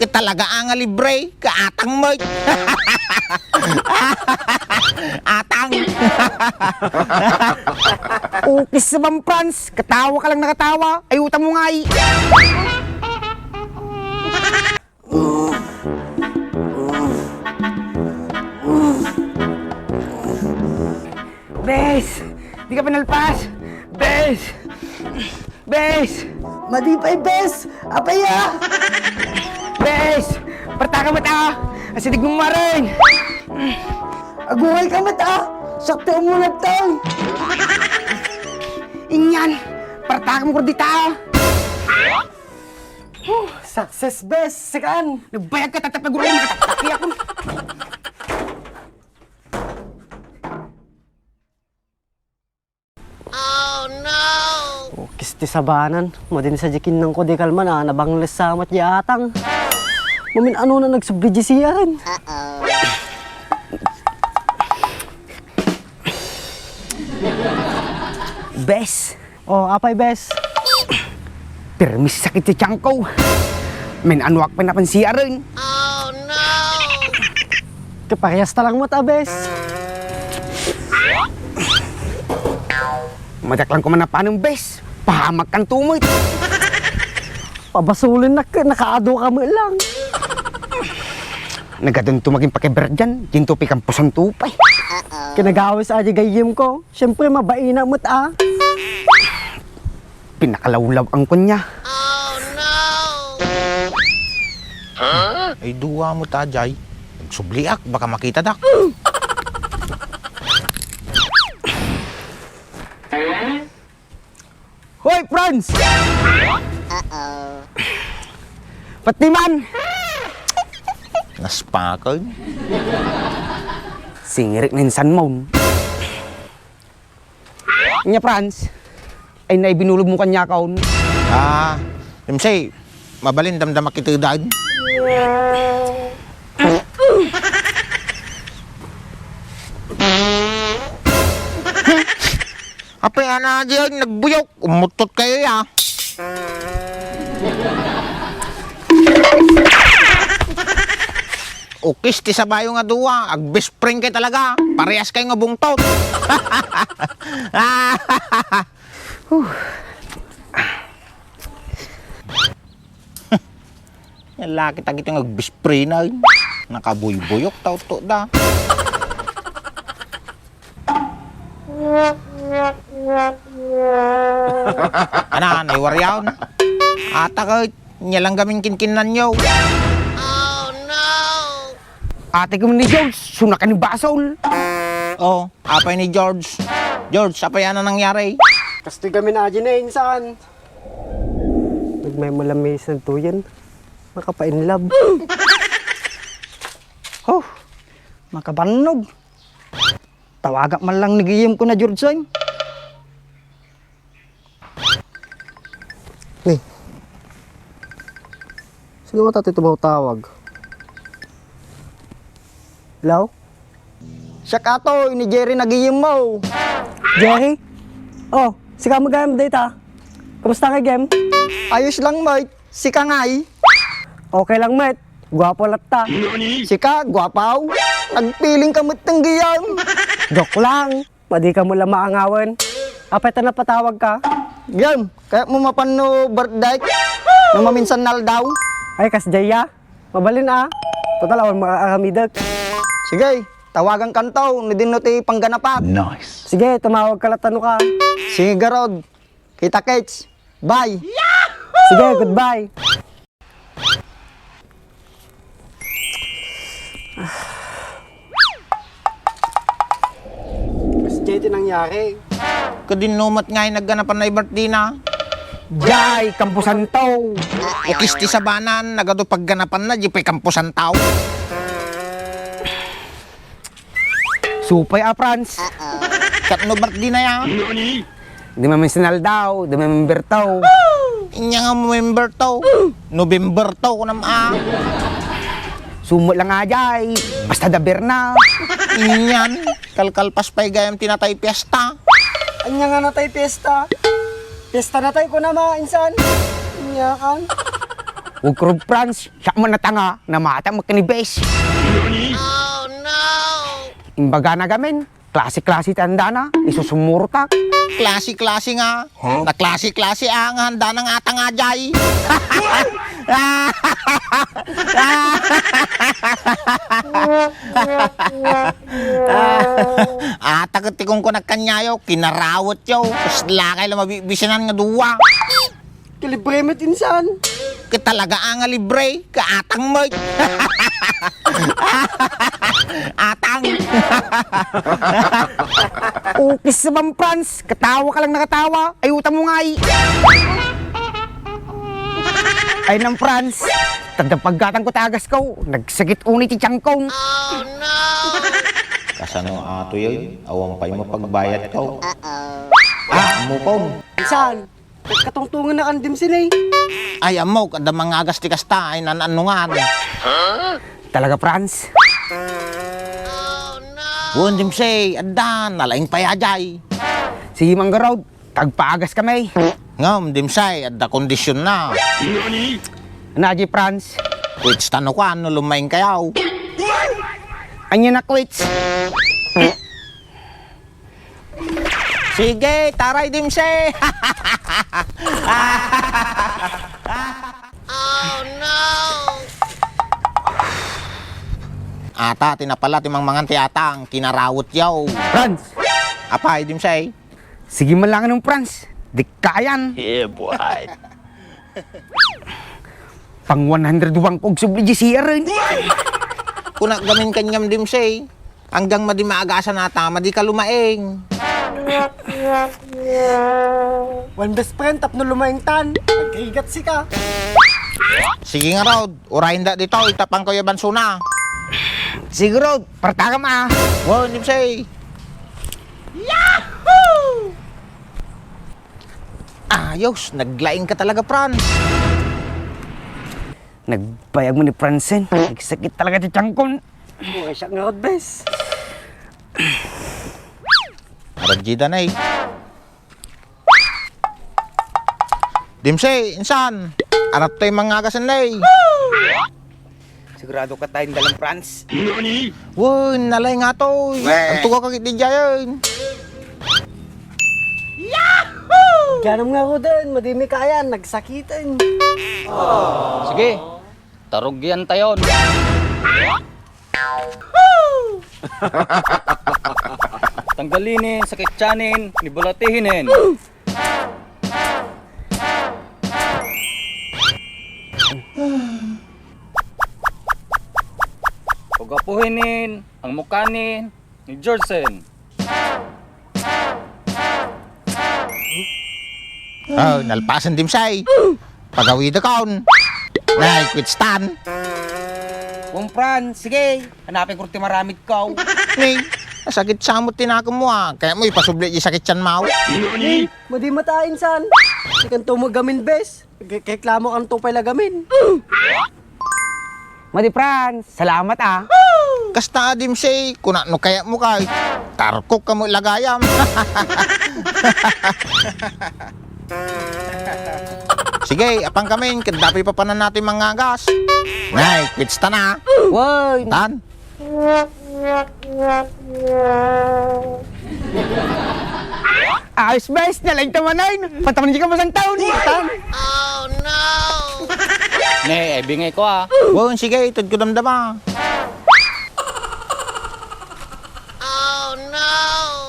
Talaga ang libre, kaatang mo. Atang. Ukis sa bang Franz, katawa ka lang nakatawa, ayuta mo nga eh. Bes, di ka pinalpas. Bes, Bes, Madipay, bes! Apaya! Bes, partaka mata, asidig mong maring. Aguhay ka mata! Sakto mo na tayo! Inyan, partaka mo kordita. Success, bes! Sikaan! Nagbayad ka tatapaguro, makatapaki ako. Kisti sabanan, madin sa jikin ng ko di kalman nabangles sa amat yatang. Mamin ano na nagsubridji siyan. Bes, Oh, apay bes. permis sakit si Changko. Men anuak pa napansiya rin. Kaparehas talang mata bes. Madaklang ko man na paanong bes. Pahamak kang tumoy. Pabasulin na ka, nakaado ka mo lang. Nagadun maging pakiber dyan. Ginto pikang pusang tupay. Kinagawis aja gayim ko. Siyempre mabaina mo't Pinakalawlaw ang kunya. Ay, duwa mo ta, Jay. Subliak, baka makita dak. Hoy, Franz! Patiman! Naspakal. Singirik na insan mo. Nya, Franz, ay naibinulog mo kanya kaon. Say, mabalin damdam makitudad. Apa yan na dyan, nagbuyok. Umutot kayo ya. Ukis ti sabayo nga duwa, ag best friend kay talaga. Parehas kayo nga bungtot. Yan laki tagit yung ag best friend na. Nakabuyboyok tao to da. Ana, naiwaryaw na. Ata ka, niyalang gaming kinkinan nyo. Ate ko ni George, sunakan ni Basol. Oh, apay ni George. George, apay ano nangyari? Kastoy kami na aja na insan. Nagmay malamis ng tuyan. Makapainlab. Oh, makabanog. Tawagak man lang nagiyim ko na George Soy. Ni. Sino mo tati tumawag? Hello? Siya kato, ni Jerry nagiyim mo. Jerry? Oh, si ka mag-game data. Kamusta ka game? Ayos lang mate, si Kangay. Okay lang mate. Gwapo latta. Si ka, gwapaw. Nagpiling ka matang giyam. Joke lang. Madi ka mo lang maangawan. Apay ta na patawag ka? Giyam, kaya mo mapano birthday. Nung maminsan nal daw. Ay, kas Jaya. Mabalin Total, awan makakamidag. Sige, tawagan kantaw, nidinoti pangganapat. Sige, tumawag ka latano ka. Sige garod, kita kits. Bye. Sige, goodbye. Mas Jay, nangyari. Kadinumat nga yung nagganapan na birthday na. Jay, kampusan to. Ukis ti sabanan, nagado pagganapan na, di pa'y kampusan tao. Supay Franz. Katno birthday na yan. Di maminsinal daw, di mamember to. Inya nga November to. November to ko naman. Sumot lang nga, Jay. Basta daber na. Inyan, kalkalpas pa'y gayam tinatay piyesta. Anya nga na tayo piyesta. Piyesta na tayo ko na insan. Anya kan. Huwag ko rin, Franz. Siya man na tanga na mata magkanibes. Oh, no! Imbaga na gamin. Klase-klase tanda na. Isusumurtak. Klase-klase nga. Na klase-klase ang handa ng atang ajay. Tagat-tikong ko nagkanyayo, kinarawat yaw. Tapos lakay lang mabibisinan nga duwa. Kalibre mo tinsan. Talaga ang libre, kaatang mo. Atang. Ukis sa bang, Franz. Katawa ka lang nakatawa. Ayuta mo nga eh. Ay nang, Franz. Tadapaggatang ko tagas ko. Nagsakit unit ti tiyangkong. Kasano ato yun? Awang pa'y mapagbayad ko. Mo po. Tinsan, katungtungan na kandim sila eh. Ay, amo, kada mga agas ti kasta ay nananungan. Talaga, Franz. Wundim say, adan, nalaing payajay. Sige, Manggaraw. Tagpaagas kami. Ngam, dim say, adda kondisyon na. Naji, Franz. Quits tano ko, ano lumaing kayaw. Anya na quits. Sige, taray dim say. Ata, tinapala timang mangan ti atang, kinarawot yaw. Franz. Apay dim say. Sige man lang ng Franz. Di kayan. Pang 100 wang kog subli di siya rin. Kuna gamin kanyam dim say. Hanggang madi maagasan ata, madi ka lumaing. One best friend, tapno lumaing tan. Nagkaigat si ka. Sige nga raw, urahin da dito, itapang ko yaban suna. Siguro, partagam ah. Wow, dim say. Ayos, naglaing ka talaga, Fran. Nagbayag mo ni Franzen. Nagsakit talaga si Changkon. Buhay siya nga bes. Arajida na eh. Dimsay, insan. Arap tayo mga agasan na eh. Sigurado ka tayong dalang Franz. Wow, nalay nga to. Ang tuwa kagit di dyan. Ganam nga ko din, madimi kaya, nagsakitan. Sige, tarugyan tayon. Tanggalinin, sakit tiyanin, nibulatihinin. Pagapuhinin, ang mukanin, ni Jorsen. Oh, nalpasan dimsay. Pagawid akaon. Nay, quit stand. Kung Franz, sige. Hanapin ko rin maramit ko. Nay, sakit samot tinako mo ah. Kaya mo ipasubli yung sakit tiyan mo. Madi matain san. Ikan tumagamin bes. Reklamo kang tupay lagamin. Madi Franz, salamat ah. Kasta dimsay, kuna no kaya mo kay. Tarkok ka mo ilagayam. Sige, apang kami, kadapi pa panan natin mga gas. Nay, quits ta na. Woy, Tan. ayos bes, nalang tamanan. Pantaman ka masang taon. Tan. Ne, bingay ko ah. Wow, sige, itod ko damdama.